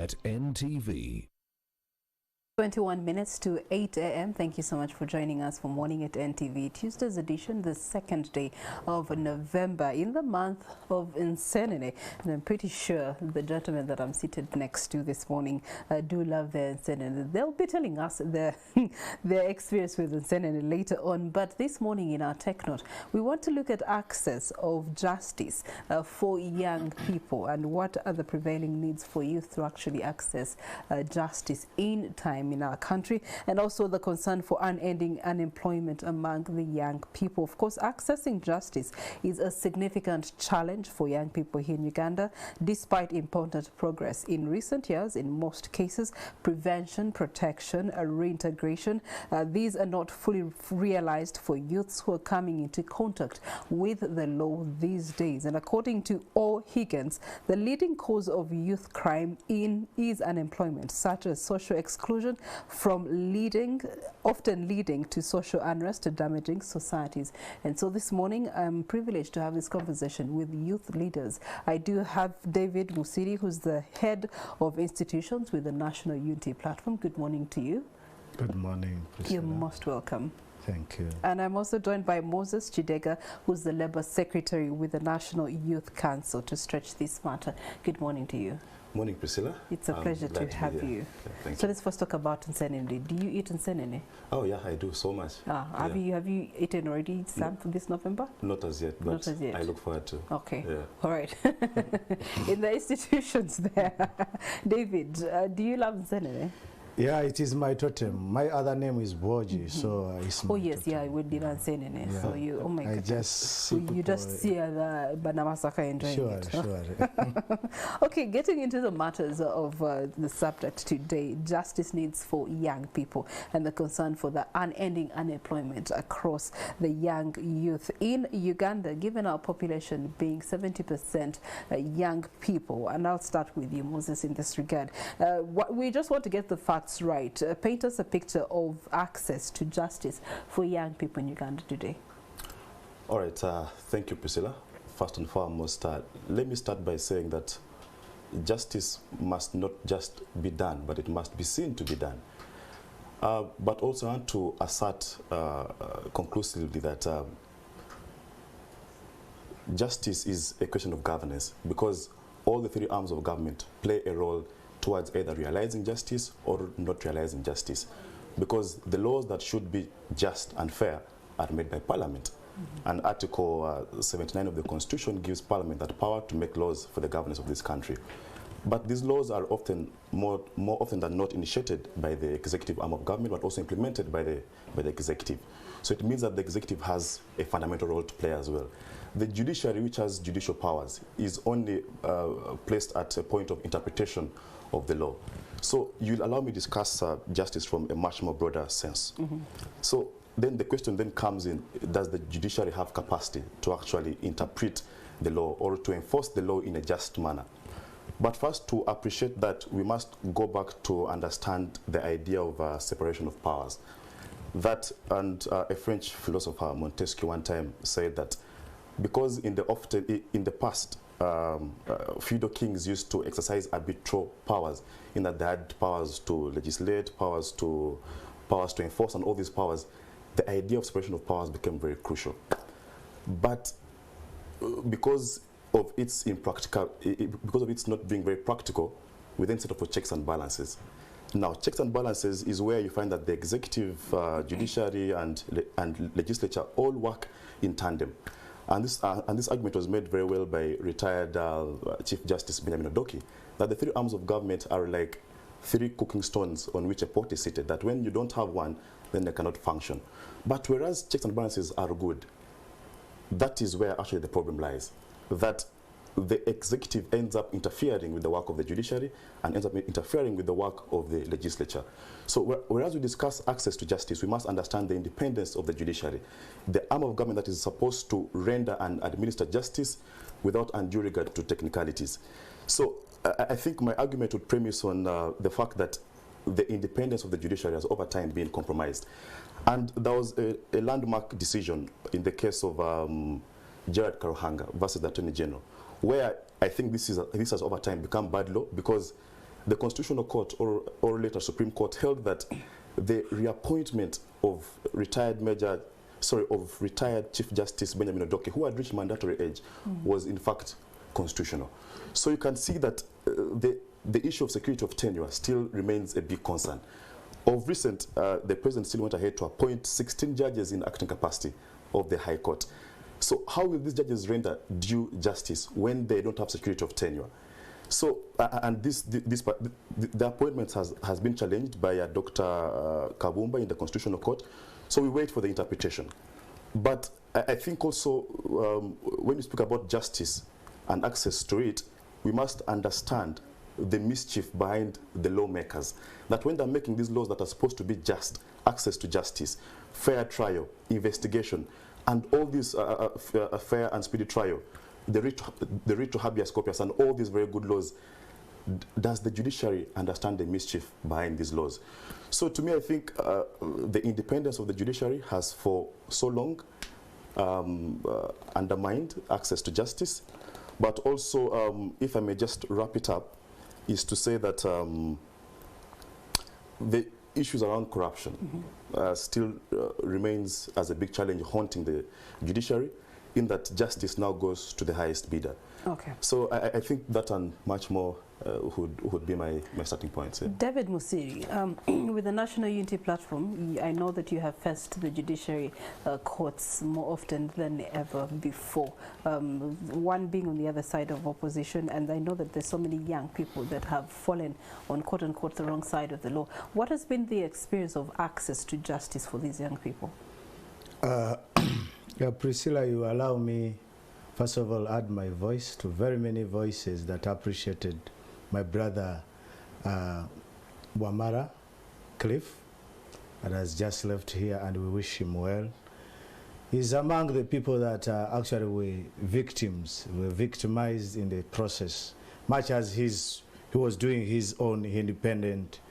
at NTV. 21 minutes to 8 a.m. Thank you so much for joining us for Morning at NTV. Tuesday's edition, the second day of November in the month of Insanity. And I'm pretty sure the gentlemen that I'm seated next to this morning do love their insanity. They'll be telling us their experience with insanity later on. But this morning in our Tech Note, we want to look at access of justice for young people and what are the prevailing needs for youth to actually access justice in time in our country, and also the concern for unending unemployment among the young people. Of course, accessing justice is a significant challenge for young people here in Uganda, despite important progress in recent years. In most cases, prevention, protection, reintegration, these are not fully realized for youths who are coming into contact with the law these days. And according to O. Higgins, the leading cause of youth crime is unemployment, such as social exclusion, often leading to social unrest, damaging societies. And so this morning, I'm privileged to have this conversation with youth leaders. I do have David Musiri, who's the head of institutions with the National Unity Platform. Good morning to you. Good morning, Priscilla. You're most welcome. Thank you. And I'm also joined by Moses Kidega, who's the Labour Secretary with the National Youth Council, to stretch this matter. Good morning to you. Morning, Priscilla. It's a pleasure to have you. Yeah, so let's first talk about insanity. Do you eat insanity? Oh yeah, I do so much. Have you eaten already some for this November? Not as yet, but not as yet. I look forward to. Okay. Yeah. All right. In the institutions there, David, do you love insanity? Yeah, it is my totem. My other name is Boji, so it's my yes, totem. yeah, we did insanity. Yeah. So you, oh my God. I just you just see the Banamasaka enjoying sure, it. Sure. Okay, getting into the matters of the subject today, justice needs for young people and the concern for the unending unemployment across the young youth in Uganda, given our population being 70% young people. And I'll start with you, Moses, in this regard. We just want to get the facts right. Paint us a picture of access to justice for young people in Uganda today. All right, thank you, Priscilla. First and foremost, let me start by saying that justice must not just be done, but it must be seen to be done. But also I want to assert conclusively that justice is a question of governance, because all the three arms of government play a role towards either realizing justice or not realizing justice, because the laws that should be just and fair are made by Parliament. And Article 79 of the Constitution gives Parliament that power to make laws for the governance of this country. But these laws are often, more often than not, initiated by the executive arm of government, but also implemented by the executive. So it means that the executive has a fundamental role to play as well. The judiciary, which has judicial powers, is only placed at a point of interpretation of the law. So you'll allow me to discuss justice from a much more broader sense. So then the question then comes in, does the judiciary have capacity to actually interpret the law or to enforce the law in a just manner? But first, to appreciate that, we must go back to understand the idea of separation of powers. That, and a French philosopher, Montesquieu, one time said that because in the past, feudal kings used to exercise arbitral powers, in that they had powers to legislate, powers to enforce, and all these powers. The idea of separation of powers became very crucial. But because of its not being very practical, we then set up for checks and balances. Now, checks and balances is where you find that the executive, judiciary, and legislature all work in tandem. And this argument was made very well by retired Chief Justice Benjamin Odoki, that the three arms of government are like three cooking stones on which a pot is seated, that when you don't have one, then they cannot function. But whereas checks and balances are good, that is where actually the problem lies, that the executive ends up interfering with the work of the judiciary and ends up interfering with the work of the legislature. So whereas we discuss access to justice, we must understand the independence of the judiciary, the arm of government that is supposed to render and administer justice without undue regard to technicalities. So I think my argument would premise on the fact that the independence of the judiciary has over time been compromised. And there was a landmark decision in the case of Gerard Karuhanga versus the Attorney General, where I think this has over time become bad law, because the Constitutional Court, or later Supreme Court, held that the reappointment of retired Chief Justice Benjamin Odoke, who had reached mandatory age, was in fact constitutional. So you can see that the issue of security of tenure still remains a big concern. Of recent, the president still went ahead to appoint 16 judges in acting capacity of the High Court. So how will these judges render due justice when they don't have security of tenure? So, and the appointment has been challenged by Dr. Kabumba in the Constitutional Court. So we wait for the interpretation. But I think also when we speak about justice and access to it, we must understand the mischief behind the lawmakers. That when they're making these laws that are supposed to be just, access to justice, fair trial, investigation, and all these fair and speedy trial, the writ to habeas corpus, and all these very good laws, does the judiciary understand the mischief behind these laws? So to me, I think the independence of the judiciary has for so long undermined access to justice. But also, if I may just wrap it up, is to say that the issues around corruption still remains as a big challenge haunting the judiciary, in that justice now goes to the highest bidder. Okay. So I think that and much more would be my starting points. Yeah. David Musiri, with the National Unity Platform, I know that you have faced the judiciary courts more often than ever before. One being on the other side of opposition, and I know that there's so many young people that have fallen on quote-unquote the wrong side of the law. What has been the experience of access to justice for these young people? Yeah, Priscilla, you allow me, first of all, add my voice to very many voices that appreciated my brother Wamara Cliff, that has just left here, and we wish him well. He's among the people that actually were victims, were victimized in the process, much as he was doing his own independent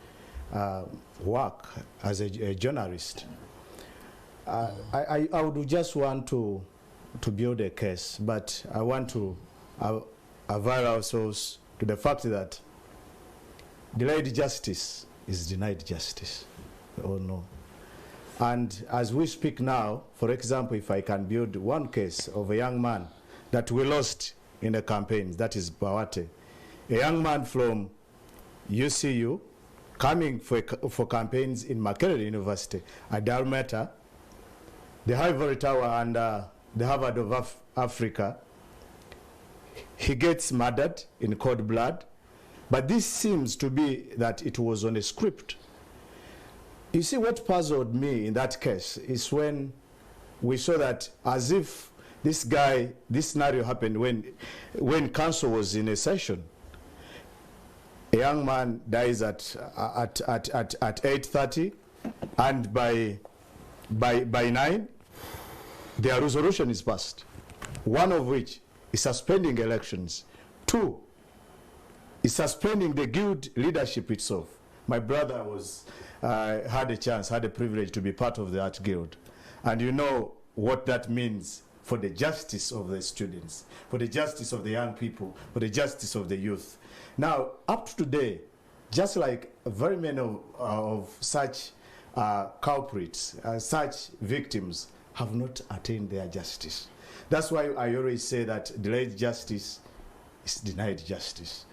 work as a journalist. I would just want to build a case, but I want to avail ourselves to the fact that delayed justice is denied justice. We all know. And as we speak now, for example, if I can build one case of a young man that we lost in the campaigns, that is Bawate, a young man from UCU coming for campaigns in Makerere University at Dalmata, the Ivory Tower, and the Harvard of Africa. He gets murdered in cold blood, but this seems to be that it was on a script. You see, what puzzled me in that case is when we saw that as if this scenario happened when council was in a session. A young man dies at 8:30, and by 9, their resolution is passed, one of which is suspending elections. 2 is suspending the guild leadership itself. My brother had a privilege to be part of that guild. And you know what that means for the justice of the students, for the justice of the young people, for the justice of the youth. Now, up to today, just like very many of such culprits, such victims, have not attained their justice. That's why I always say that delayed justice is denied justice.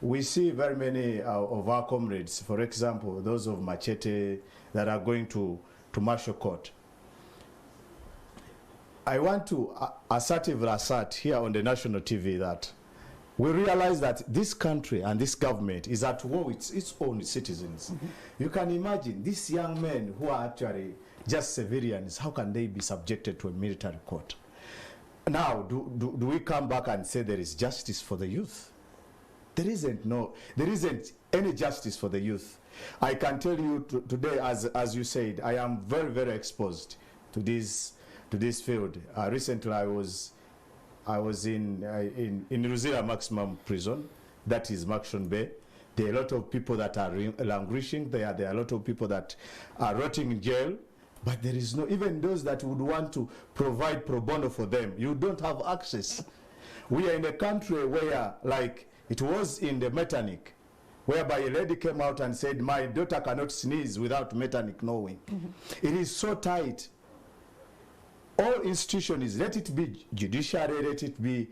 We see very many of our comrades, for example, those of Machete, that are going to martial court. I want to assertively assert here on the national TV that we realize that this country and this government is at war with its own citizens. You can imagine these young men who are actually just civilians, how can they be subjected to a military court? Now, do we come back and say there is justice for the youth? There isn't any justice for the youth. I can tell you today, as you said, I am very, very exposed to this field. Recently, I was in Musiri Maximum Prison, that is Maxon Bay. There are a lot of people that are languishing there. There are a lot of people that are rotting in jail. But there is no, even those that would want to provide pro bono for them, you don't have access. We are in a country where, like it was in the Metternich, whereby a lady came out and said, my daughter cannot sneeze without Metternich knowing. It is so tight. All institutions, let it be judiciary, let it be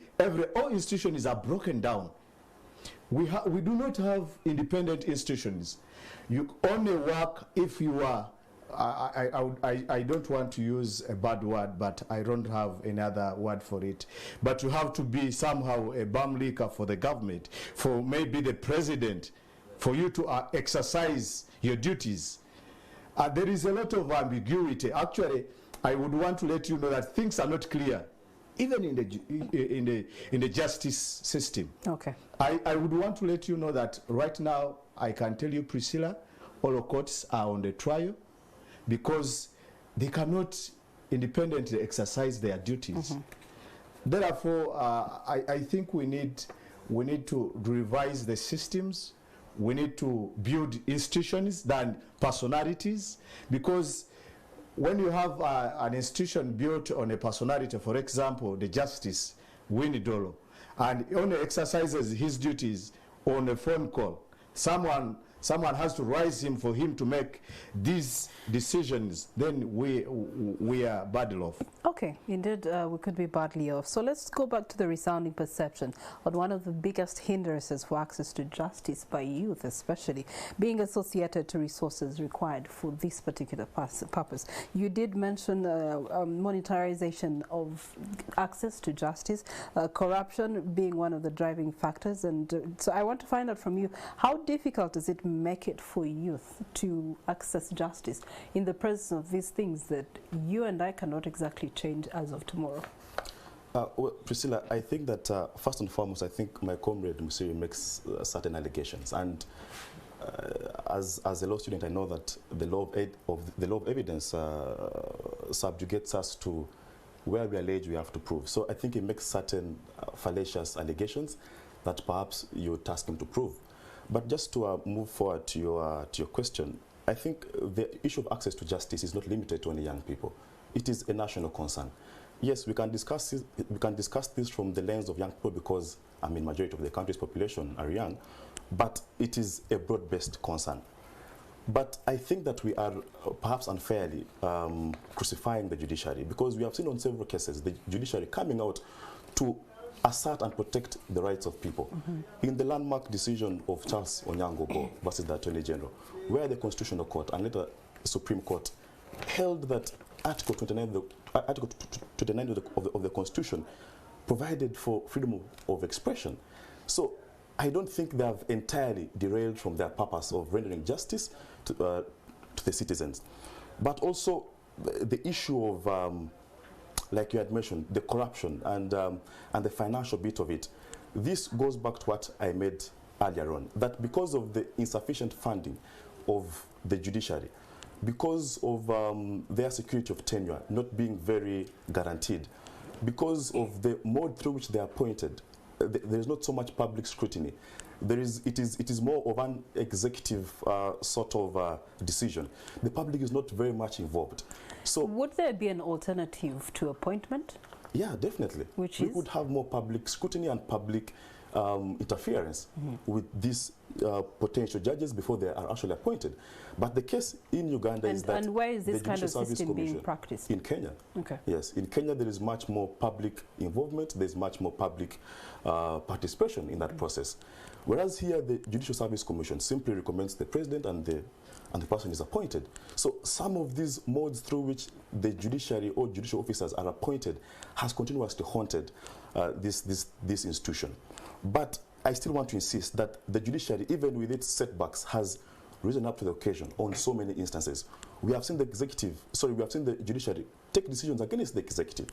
all institutions are broken down. We do not have independent institutions. You only work if you are, I don't want to use a bad word, but I don't have another word for it. But you have to be somehow a bum licker for the government, for maybe the president, for you to exercise your duties. There is a lot of ambiguity. Actually, I would want to let you know that things are not clear, even in the justice system. Okay. I would want to let you know that right now, I can tell you, Priscilla, all courts are on the trial because they cannot independently exercise their duties. Therefore, I think we need to revise the systems. We need to build institutions than personalities, because when you have an institution built on a personality, for example, the Justice Winnie Dolo, and he only exercises his duties on a phone call, someone has to rise him for him to make these decisions, then we are badly off. Okay, indeed, we could be badly off. So let's go back to the resounding perception on one of the biggest hindrances for access to justice by youth, especially being associated to resources required for this particular purpose. You did mention monetarization of access to justice, corruption being one of the driving factors, and so I want to find out from you, how difficult does it make it for youth to access justice in the presence of these things that you and I cannot exactly change as of tomorrow? Well, Priscilla, I think that first and foremost, I think my comrade Musiri makes certain allegations, and as a law student, I know that the law of evidence subjugates us to where we allege we have to prove. So I think he makes certain fallacious allegations that perhaps you task him to prove. But just to move forward to your question, I think the issue of access to justice is not limited to only young people. It is a national concern. Yes, we can discuss this from the lens of young people because, I mean, majority of the country's population are young, but it is a broad-based concern. But I think that we are perhaps unfairly crucifying the judiciary, because we have seen on several cases the judiciary coming out to assert and protect the rights of people. In the landmark decision of Charles Onyango versus the Attorney General, where the Constitutional Court and later the Supreme Court held that Article 29 of the Constitution provided for freedom of expression. So I don't think they have entirely derailed from their purpose of rendering justice to the citizens. But also the issue of like you had mentioned, the corruption and the financial bit of it. This goes back to what I made earlier on, that because of the insufficient funding of the judiciary, because of their security of tenure not being very guaranteed, because of the mode through which they are appointed, there is not so much public scrutiny. It is more of an executive sort of decision. The public is not very much involved. So would there be an alternative to appointment? Yeah, definitely. Which we would have more public scrutiny and public interference with these potential judges before they are actually appointed. But the case in Uganda is that... And where is this kind of system being practiced? In Kenya. Okay. Yes, in Kenya there is much more public involvement, there is much more public participation in that process. Whereas here the Judicial Service Commission simply recommends the president and the person is appointed. So some of these modes through which the judiciary or judicial officers are appointed has continuously haunted this institution. But I still want to insist that the judiciary, even with its setbacks, has risen up to the occasion on so many instances. We have seen the judiciary take decisions against the executive.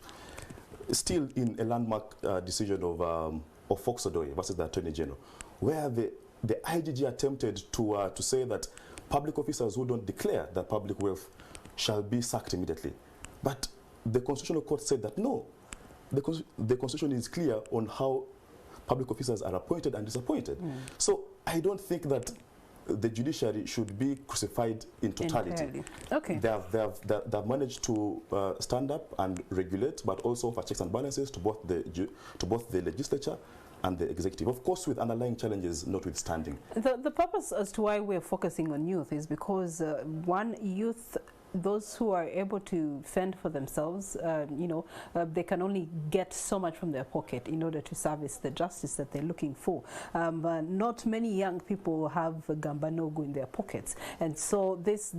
Still in a landmark decision of Fox Odoye versus the Attorney General, where the IGG attempted to say that public officers who don't declare their public wealth shall be sacked immediately. But the Constitutional Court said that no, the Constitution is clear on how public officers are appointed and disappointed. So I don't think that the judiciary should be crucified in totality. Entirely. Okay. They have managed to stand up and regulate, but also offer checks and balances to both the legislature and the executive, of course with underlying challenges notwithstanding. The purpose as to why we're focusing on youth is because one, youth, those who are able to fend for themselves, they can only get so much from their pocket in order to service the justice that they're looking for. Not many young people have gambanogo in their pockets, and so this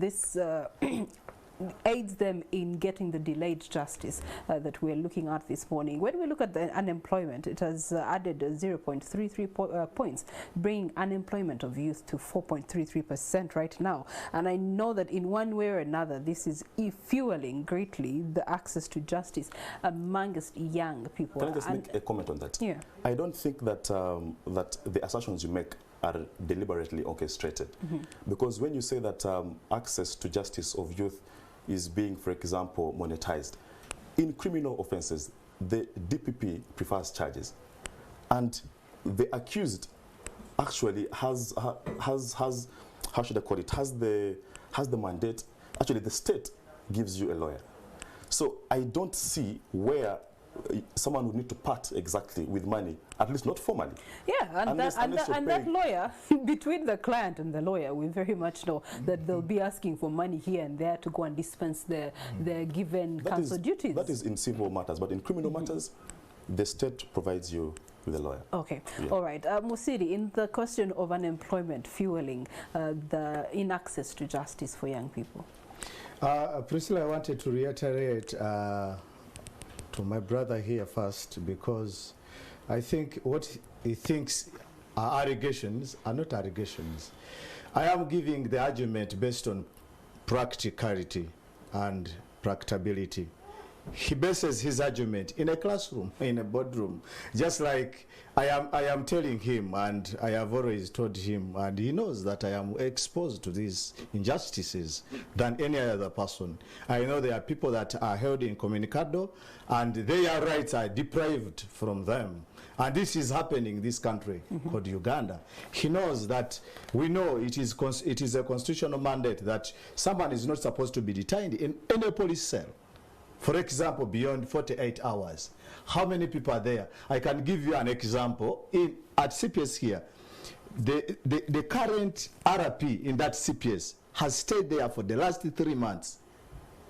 aids them in getting the delayed justice that we're looking at this morning. When we look at the unemployment, it has added 0.33 points, bringing unemployment of youth to 4.33% right now. And I know that in one way or another, this is fueling greatly the access to justice amongst young people. Can I just make a comment on that? Yeah. I don't think that, that the assertions you make are deliberately orchestrated. Because when you say that access to justice of youth is being, for example, monetized, in criminal offenses, the DPP prefers charges, and the accused actually has how should I call it, has the mandate. Actually, the state gives you a lawyer. So I don't see where someone would need to part exactly with money, at least not formally. Yeah, and that lawyer, between the client and the lawyer, we very much know that they'll be asking for money here and there to go and dispense their given counsel duties. That is in civil matters, but in criminal matters, the state provides you with a lawyer. Okay, yeah. All right. Musiri, in the question of unemployment fueling the inaccess to justice for young people. Priscilla, I wanted to reiterate to my brother here first, because I think what he thinks are allegations are not allegations. I am giving the argument based on practicality and practicability. He bases his argument in a classroom, in a boardroom, just like I am telling him, and I have always told him, and he knows that I am exposed to these injustices than any other person. I know there are people that are held incommunicado, and their rights are deprived from them. And this is happening in this country called Uganda. He knows that we know it is a constitutional mandate that someone is not supposed to be detained in any police cell, for example, beyond 48 hours. How many people are there? I can give you an example. At CPS here, the current RP in that CPS has stayed there for the last 3 months.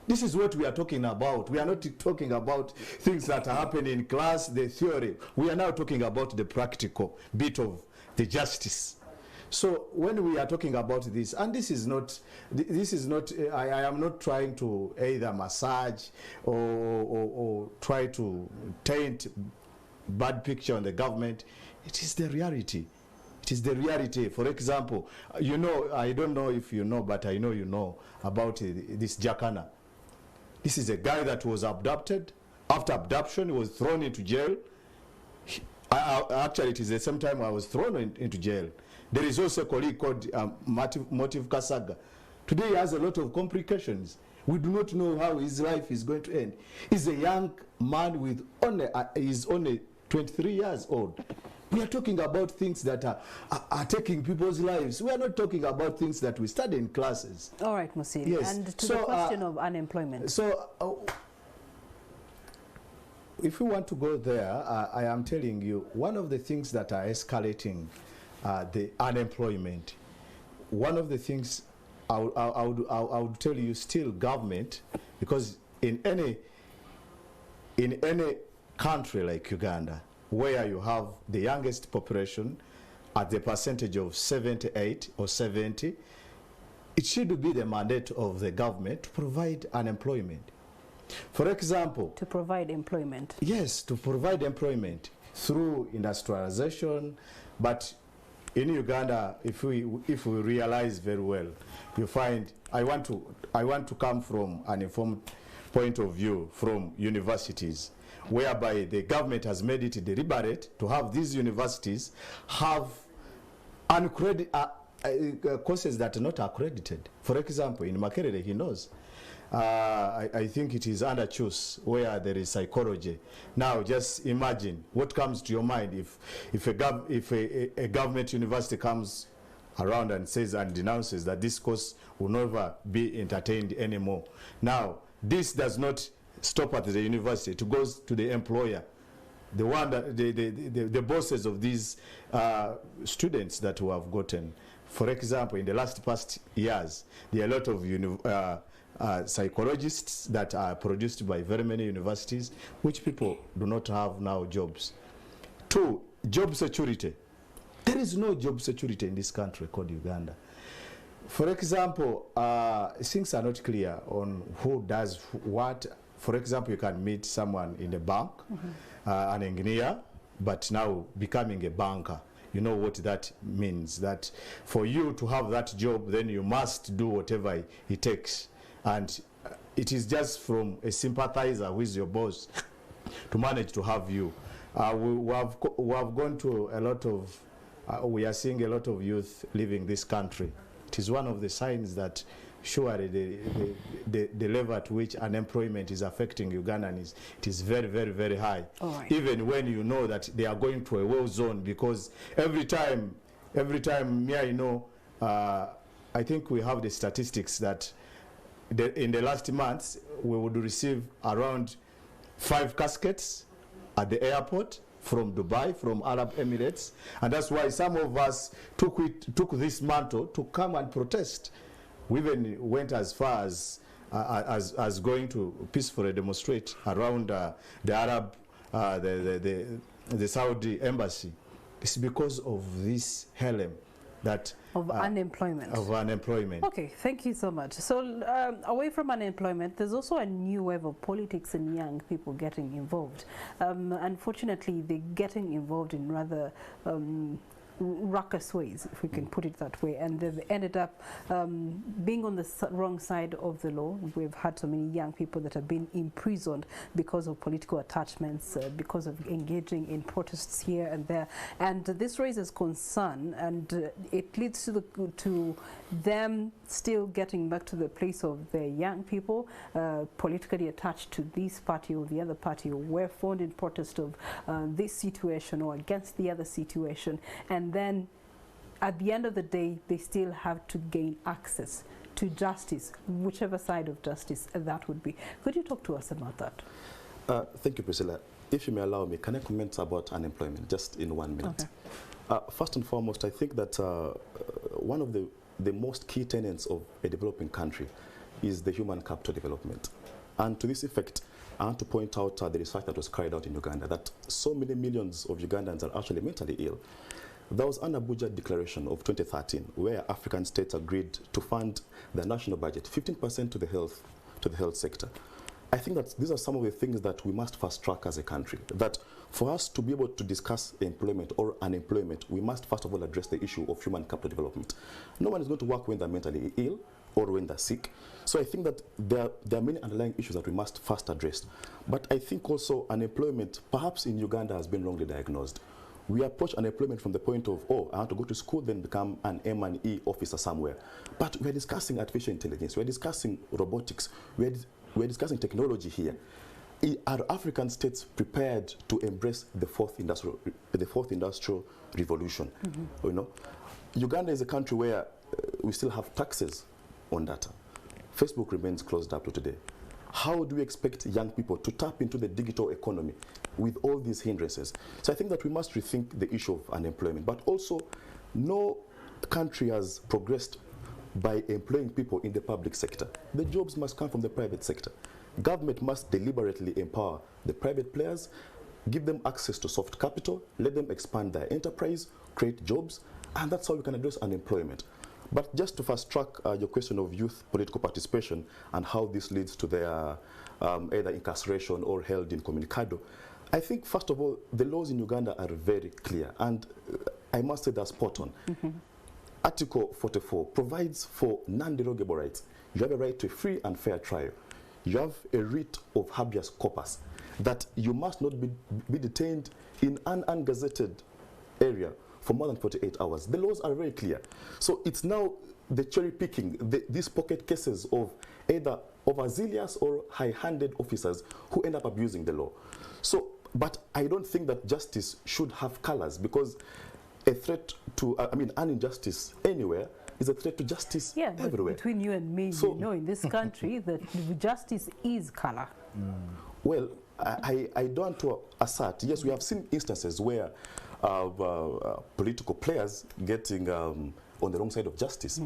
This is what we are talking about. We are not talking about things that are happening in class, the theory. We are now talking about the practical bit of the justice. So when we are talking about this, and this is not, I am not trying to either massage or try to taint bad picture on the government. It is the reality. It is the reality. For example, you know, I don't know if you know, but I know you know about this Jakana. This is a guy that was abducted. After abduction, he was thrown into jail. Actually, it is the same time I was thrown into jail. There is also a colleague called Motive Kasaga. Today he has a lot of complications. We do not know how his life is going to end. He's a young man with he's only 23 years old. We are talking about things that are taking people's lives. We are not talking about things that we study in classes. All right, Musiri. Yes. And to the question of unemployment. So, if we want to go there, I am telling you, one of the things that are escalating the unemployment, one of the things I would tell you, still government, because in any country like Uganda, where you have the youngest population at the percentage of 78 or 70, it should be the mandate of the government to provide unemployment. For example, to provide employment. Yes, to provide employment through industrialization. But in Uganda, if we realize very well, you find I want to come from an informed point of view from universities, whereby the government has made it deliberate to have these universities have courses that are not accredited. For example, in Makerere, he knows. I think it is under choose where there is psychology. Now, just imagine what comes to your mind if a government university comes around and says and denounces that this course will never be entertained anymore. Now, this does not stop at the university. It goes to the employer. the one that the bosses of these students that we have gotten. For example, in the past years, there are a lot of psychologists that are produced by very many universities, which people do not have now jobs. 2, job security. There is no job security in this country called Uganda. For example, things are not clear on who does what. For example, you can meet someone in a bank, an engineer, but now becoming a banker. You know what that means, that for you to have that job, then you must do whatever it takes. And it is just from a sympathizer with your boss to manage to have you. We have gone to a lot of, we are seeing a lot of youth leaving this country. It is one of the signs that surely the level at which unemployment is affecting Ugandans, it is very, very, very high. Right. Even when you know that they are going to a war zone, because every time, I know, I think we have the statistics that in the last months, we would receive around 5 caskets at the airport from Dubai, from Arab Emirates, and that's why some of us took this mantle to come and protest. We even went as far as going to peacefully demonstrate around the Arab, the Saudi embassy. It's because of this helm that of unemployment. Of unemployment. Okay, thank you so much. So away from unemployment, there's also a new wave of politics and young people getting involved. Unfortunately, they're getting involved in rather ruckus ways, if we can put it that way, and they've ended up being on the wrong side of the law. We've had so many young people that have been imprisoned because of political attachments, because of engaging in protests here and there, and this raises concern, and it leads to them still getting back to the place of their young people politically attached to this party or the other party, or were found in protest of this situation or against the other situation, and then at the end of the day they still have to gain access to justice, whichever side of justice that would be. Could you talk to us about that? Thank you, Priscilla. If you may allow me, can I comment about unemployment just in 1 minute? Okay. First and foremost, I think that one of the most key tenets of a developing country is the human capital development. And to this effect, I want to point out the research that was carried out in Uganda, that so many millions of Ugandans are actually mentally ill. There was an Abuja declaration of 2013 where African states agreed to fund their national budget 15% to the health sector. I think that these are some of the things that we must fast track as a country, that for us to be able to discuss employment or unemployment, we must first of all address the issue of human capital development. No one is going to work when they're mentally ill or when they're sick. So I think that there are many underlying issues that we must first address. But I think also unemployment, perhaps in Uganda, has been wrongly diagnosed. We approach unemployment from the point of, oh, I have to go to school, then become an M&E officer somewhere. But we're discussing artificial intelligence, we're discussing robotics, we're discussing technology here. Are African states prepared to embrace the fourth industrial revolution? Mm-hmm. You know, Uganda is a country where we still have taxes on data. Facebook remains closed up to today. How do we expect young people to tap into the digital economy with all these hindrances? So I think that we must rethink the issue of unemployment, but also no country has progressed by employing people in the public sector. The jobs must come from the private sector. Government must deliberately empower the private players, give them access to soft capital, let them expand their enterprise, create jobs, and that's how we can address unemployment. But just to fast track your question of youth political participation and how this leads to their either incarceration or held incommunicado, I think first of all, the laws in Uganda are very clear, and I must say they're spot on. Mm-hmm. Article 44 provides for non-derogable rights. You have a right to a free and fair trial. You have a writ of habeas corpus, that you must not be detained in an ungazetted area for more than 48 hours. The laws are very clear. So it's now the cherry picking, these pocket cases of either overzealous or high-handed officers who end up abusing the law. So, but I don't think that justice should have colors, because a threat to, an injustice anywhere is a threat to justice everywhere. But between you and me, so, you know, in this country, that justice is color. Well, I don't want to assert. Yes, we have seen instances where political players getting on the wrong side of justice,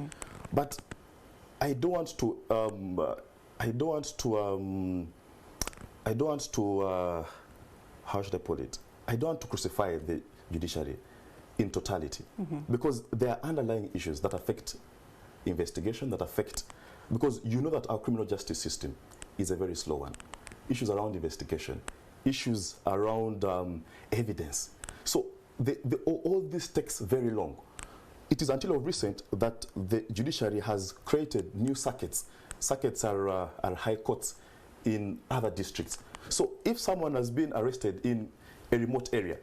but I don't want to. How should I put it? I don't want to crucify the judiciary in totality, because there are underlying issues that affect investigation, that affect, because you know that our criminal justice system is a very slow one. Issues around investigation, issues around evidence. So all this takes very long. It is until of recent that the judiciary has created new circuits. Circuits are high courts in other districts. So if someone has been arrested in a remote area,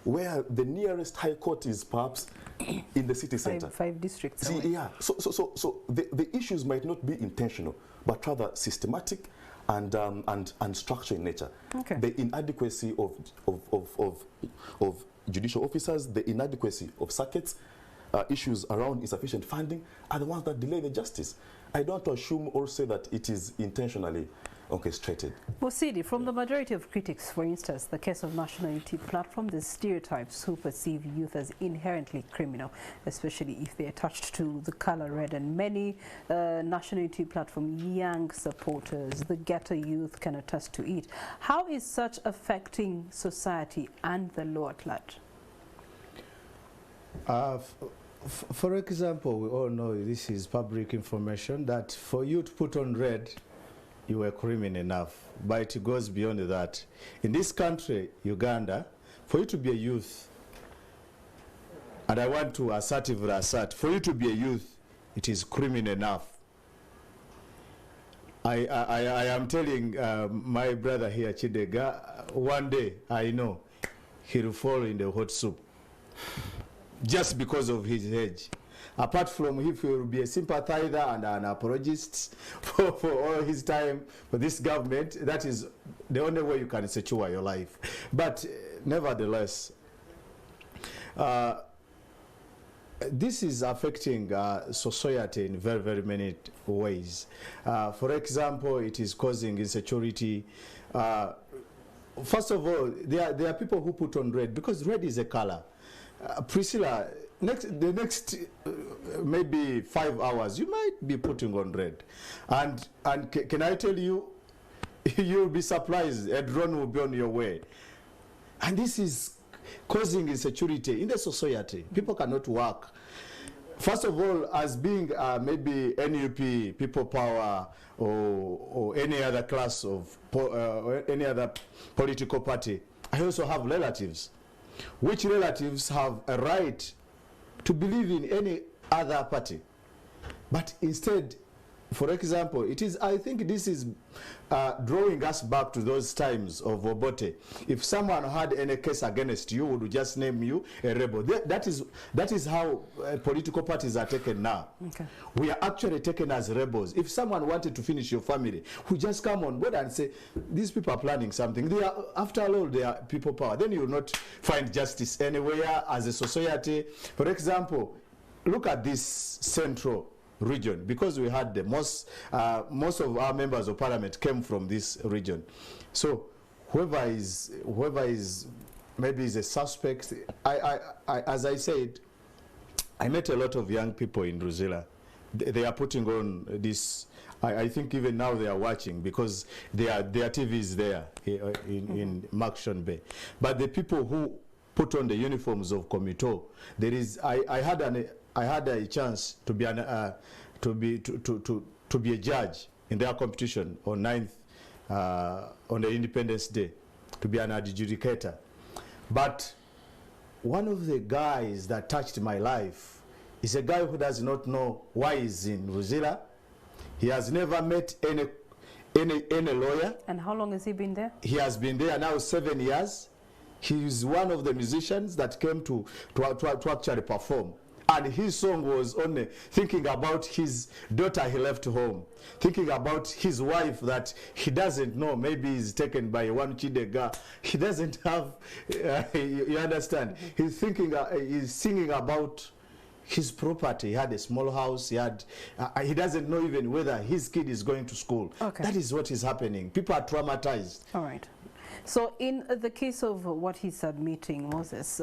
where the nearest high court is perhaps in the city center. Five districts. See, yeah. So the issues might not be intentional, but rather systematic and structure in nature. Okay. The inadequacy of judicial officers, the inadequacy of circuits, issues around insufficient funding are the ones that delay the justice. I don't want to assume or say that it is intentionally orchestrated. Musiri, from the majority of critics, for instance, the case of National Unity Platform, the stereotypes who perceive youth as inherently criminal, especially if they are attached to the color red, and many National Unity Platform young supporters, the ghetto youth, can attest to it. How is such affecting society and the law at large? For example, we all know this is public information that for you to put on red, you were criminal enough, but it goes beyond that. In this country, Uganda, for you to be a youth, and I want to assertively assert, for you to be a youth, it is criminal enough. I am telling my brother here, Kidega, one day, I know, he'll fall in the hot soup just because of his age. Apart from if he will be a sympathizer and an apologist for all his time for this government, that is the only way you can secure your life. But nevertheless, this is affecting society in very, very many ways. For example, it is causing insecurity. First of all, there are people who put on red because red is a color. Priscilla, the next maybe 5 hours, you might be putting on red. And can I tell you, you'll be surprised, a drone will be on your way. And this is causing insecurity in the society. People cannot work. First of all, as being maybe NUP, People Power, or any other class of, any other political party, I also have relatives. Which relatives have a right to believe in any other party. But instead, for example, it is, I think this is drawing us back to those times of Obote. If someone had any case against you, would just name you a rebel. That is how political parties are taken now. Okay. We are actually taken as rebels. If someone wanted to finish your family, who just come on board and say, these people are planning something. They are, after all, they are people power. Then you will not find justice anywhere as a society. For example, look at this central region, because we had the most of our members of parliament came from this region. So whoever is maybe is a suspect. As I said, I met a lot of young people in Ruzila. They are putting on this. I think even now they are watching because their TV is there in Makshan Bay. But the people who put on the uniforms of Komito, there is. I had a chance to be to be a judge in their competition on 9th on the Independence Day, to be an adjudicator. But one of the guys that touched my life is a guy who does not know why he's in Ruzila. He has never met any lawyer. And how long has he been there? He has been there now 7 years. He is one of the musicians that came to actually perform. And his song was only thinking about his daughter he left home, thinking about his wife that he doesn't know, maybe he's taken by one Kidega. He doesn't have, you understand? He's thinking, he's singing about his property. He had a small house. He doesn't know even whether his kid is going to school. Okay. That is what is happening. People are traumatized. All right. So in the case of what he's submitting, Moses,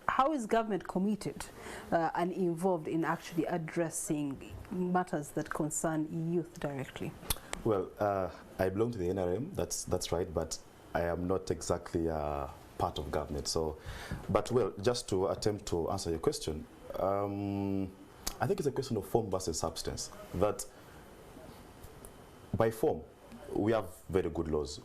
how is government committed and involved in actually addressing matters that concern youth directly? Well, I belong to the NRM, that's right, but I am not exactly part of government. So, but well, just to attempt to answer your question, I think it's a question of form versus substance. That by form, we have very good laws,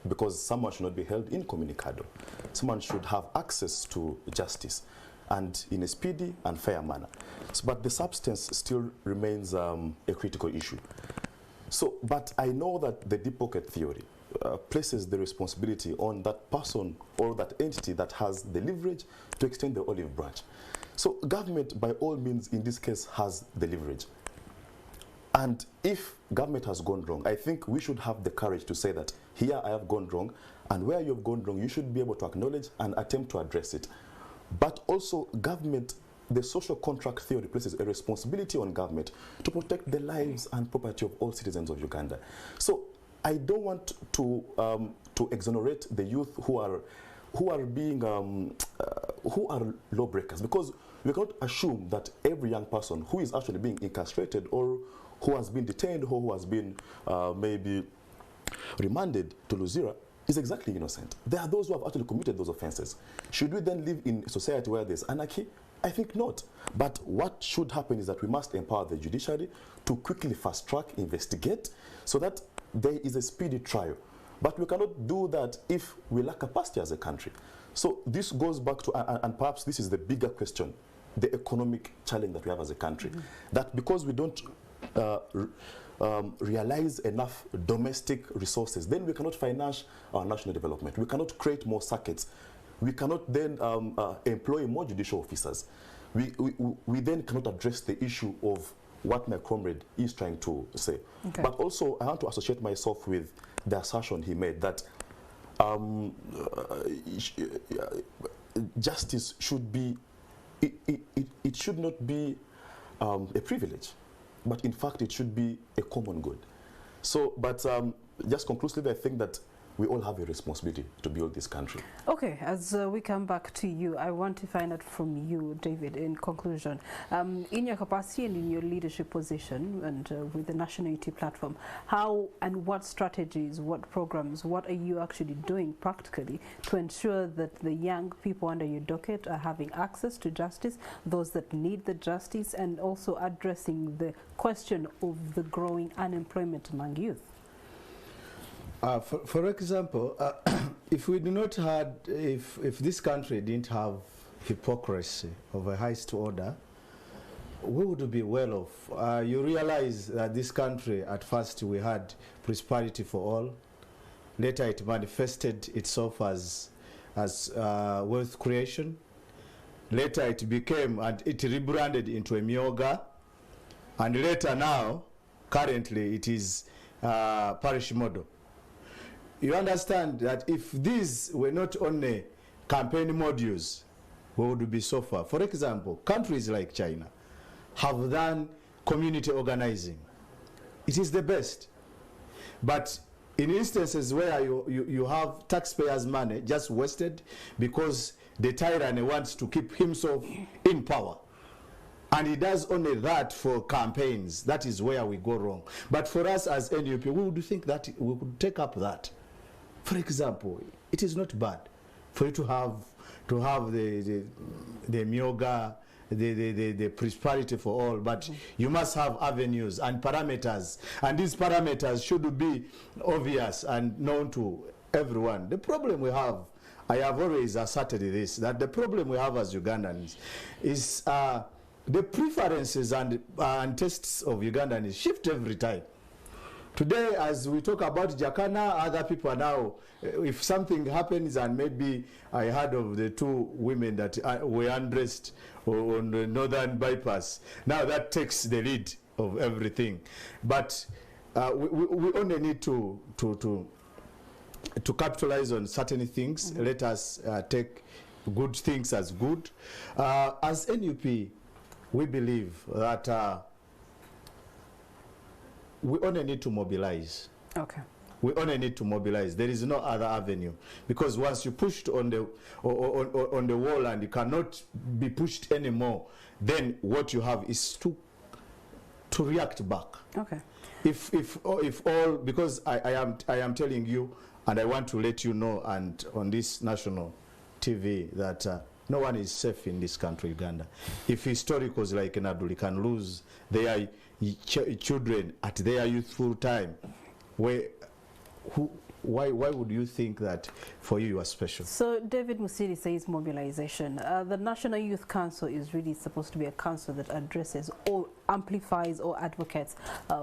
because someone should not be held incommunicado. Someone should have access to justice, and in a speedy and fair manner. So, but the substance still remains a critical issue. So, but I know that the deep pocket theory places the responsibility on that person or that entity that has the leverage to extend the olive branch. So government, by all means, in this case, has the leverage. And if government has gone wrong, I think we should have the courage to say that here I have gone wrong, and where you have gone wrong, you should be able to acknowledge and attempt to address it. But also government, the social contract theory places a responsibility on government to protect the lives and property of all citizens of Uganda. So I don't want to exonerate the youth who are lawbreakers, because we cannot assume that every young person who is actually being incarcerated or who has been detained or who has been maybe remanded to Luzira is exactly innocent. There are those who have actually committed those offenses. Should we then live in a society where there's anarchy? I think not. But what should happen is that we must empower the judiciary to quickly fast-track, investigate, so that there is a speedy trial. But we cannot do that if we lack capacity as a country. So this goes back to, and perhaps this is the bigger question, the economic challenge that we have as a country. That because we don't realize enough domestic resources, then we cannot finance our national development. We cannot create more circuits. We cannot then employ more judicial officers. We then cannot address the issue of what my comrade is trying to say. Okay. But also, I want to associate myself with the assertion he made that justice should be, it should not be a privilege, but in fact it should be a common good. So, but just conclusively, I think that we all have a responsibility to build this country. Okay, as we come back to you, I want to find out from you, David, in conclusion, in your capacity and in your leadership position and with the National Unity Platform, how and what strategies, what programs, what are you actually doing practically to ensure that the young people under your docket are having access to justice, those that need the justice, and also addressing the question of the growing unemployment among youth? For example, if we do not have, if this country didn't have hypocrisy of a highest order, we would be well off. You realize that this country, at first we had prosperity for all. Later it manifested itself as wealth creation. Later it became, and it rebranded into a myoga. And later now, currently it is parish model. You understand that if these were not only campaign modules, we would be so far. For example, countries like China have done community organizing. It is the best. But in instances where you have taxpayers' money just wasted because the tyrant wants to keep himself in power, and he does only that for campaigns, that is where we go wrong. But for us as NUP, we would think that we could take up that. For example, it is not bad for you to have the myoga, the prosperity for all, but you must have avenues and parameters, and these parameters should be obvious and known to everyone. The problem we have, I have always asserted this, that the problem we have as Ugandans is the preferences and tastes of Ugandans shift every time. Today, as we talk about Jakana, other people are now, if something happens, and maybe I heard of the two women that were undressed on the northern bypass, now that takes the lead of everything. But we only need to capitalize on certain things. Let us take good things as good. As NUP, we believe that we only need to mobilize. Okay. we only need to mobilize. There is no other avenue, because once you pushed on the wall and you cannot be pushed anymore, then what you have is to react back. Okay. If all, because I am telling you, and I want to let you know, and on this national TV, that no one is safe in this country, Uganda. If historicals like Naduli can lose their children at their youthful time, why would you think that for you are special? So David Musiri says mobilization. The National Youth Council is really supposed to be a council that addresses or amplifies or advocates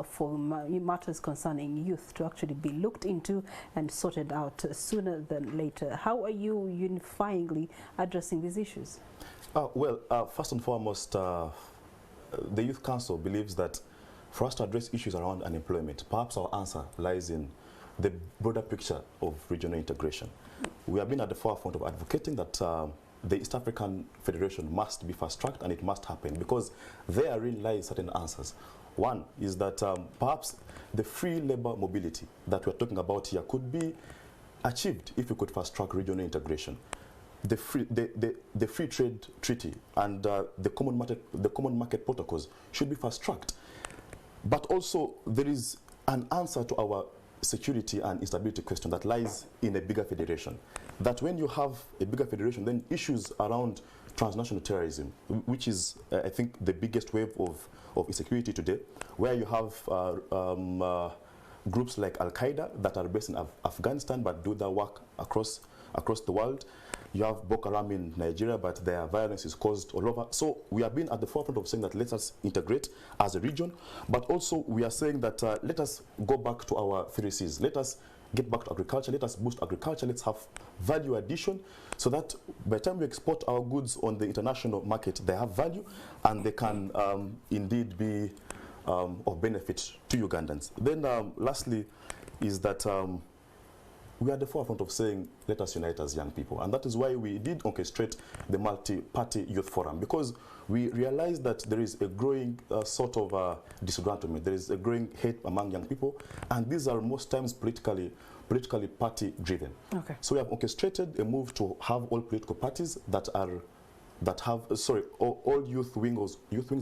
for matters concerning youth to actually be looked into and sorted out sooner than later. How are you unifyingly addressing these issues? First and foremost, the Youth Council believes that for us to address issues around unemployment, perhaps our answer lies in the broader picture of regional integration. We have been at the forefront of advocating that the East African Federation must be fast-tracked, and it must happen, because there really lies certain answers. One is that perhaps the free labor mobility that we're talking about here could be achieved if we could fast-track regional integration. The free trade treaty and the common market protocols should be fast-tracked. But also there is an answer to our security and instability question that lies in a bigger federation. That when you have a bigger federation, then issues around transnational terrorism, which is, I think, the biggest wave of insecurity today, where you have groups like Al-Qaeda that are based in Afghanistan but do their work across the world. You have Boko Haram in Nigeria, but their violence is caused all over. So we have been at the forefront of saying that let us integrate as a region, but also we are saying that let us go back to our 3 Cs. Let us get back to agriculture. Let us boost agriculture. Let's have value addition, so that by the time we export our goods on the international market, they have value and they can indeed be of benefit to Ugandans. Then lastly is that we are at the forefront of saying, let us unite as young people. And that is why we did orchestrate the multi-party youth forum, because we realized that there is a growing sort of disgruntlement. There is a growing hate among young people, and these are most times politically party driven. Okay. So we have orchestrated a move to have all political parties all youth wings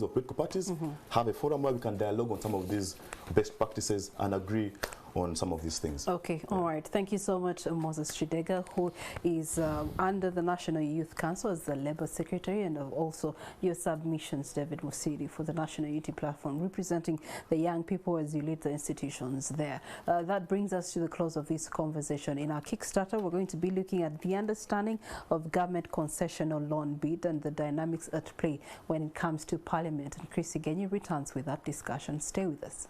of political parties have a forum where we can dialogue on some of these best practices and agree on some of these things. Okay, all right. Thank you so much, Moses Kidega, who is under the National Youth Council as the Labour Secretary, and also your submissions, David Musiri, for the National Unity Platform, representing the young people as you lead the institutions there. That brings us to the close of this conversation. In our Kickstarter, we're going to be looking at the understanding of government concessional loan bid and the dynamics at play when it comes to Parliament. And Chris Igenyi returns with that discussion. Stay with us.